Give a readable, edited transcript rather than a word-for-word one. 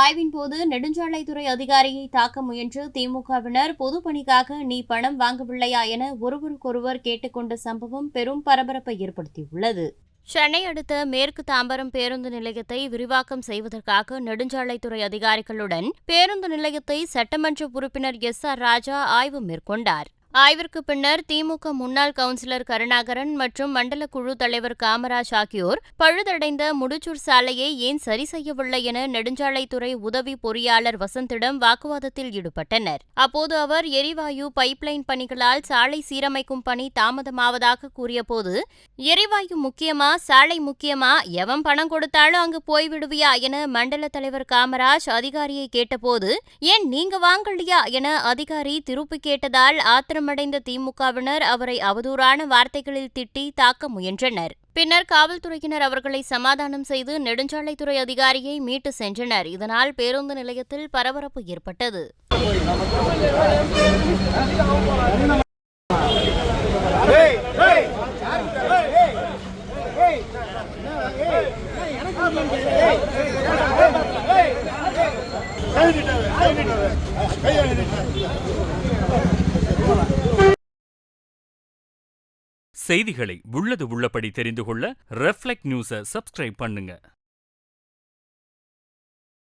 ஆய்வின் போது நெடுஞ்சாலைத்துறை அதிகாரியை தாக்க முயன்ற திமுகவினர் பொதுப்பணிக்காக நீ பணம் வாங்கவில்லையா என ஒருவருக்கொருவர் கேட்டுக்கொண்ட சம்பவம் பெரும் பரபரப்பை ஏற்படுத்தியுள்ளது. சென்னை அடுத்த மேற்கு தாம்பரம் பேருந்து நிலையத்தை விரிவாக்கம் செய்வதற்காக நெடுஞ்சாலைத்துறை அதிகாரிகளுடன் பேருந்து நிலையத்தை சட்டமன்ற உறுப்பினர் எஸ்.ஆர். ராஜா ஆய்வு மேற்கொண்டார். ஆய்விற்கு பின்னர் திமுக முன்னாள் கவுன்சிலர் கருணாகரன் மற்றும் மண்டல குழு தலைவர் காமராஜ் ஆகியோர் பழுதடைந்த முடிச்சூர் சாலையை ஏன் சரி செய்யவில்லை என நெடுஞ்சாலைத்துறை உதவி பொறியாளர் வசந்திடம் வாக்குவாதத்தில் ஈடுபட்டனர். அப்போது அவர் எரிவாயு பைப்லைன் பணிகளால் சாலை சீரமைக்கும் பணி தாமதமாவதாக கூறியபோது, எரிவாயு முக்கியமா சாலை முக்கியமா, எவன் பணம் கொடுத்தாலும் அங்கு போய்விடுவியா என மண்டல தலைவர் காமராஜ் அதிகாரியை கேட்டபோது, ஏன் நீங்க வாங்கலையா என அதிகாரி திருப்பி கேட்டதால் ஆத்திரம் அடைந்த திமுகவினர் அவரை அவதூறான வார்த்தைகளில் திட்டி தாக்க முயன்றனர். பின்னர் காவல்துறையினர் அவர்களை சமாதானம் செய்து நெடுஞ்சாலைத்துறை அதிகாரியை மீட்டு சென்றனர். இதனால் பேருந்து நிலையத்தில் பரபரப்பு ஏற்பட்டது. செய்திகளை உள்ளது உள்ளபடி தெரிந்து கொள்ள ரெஃப்ளெக்ட் நியூஸை சப்ஸ்கிரைப் பண்ணுங்க.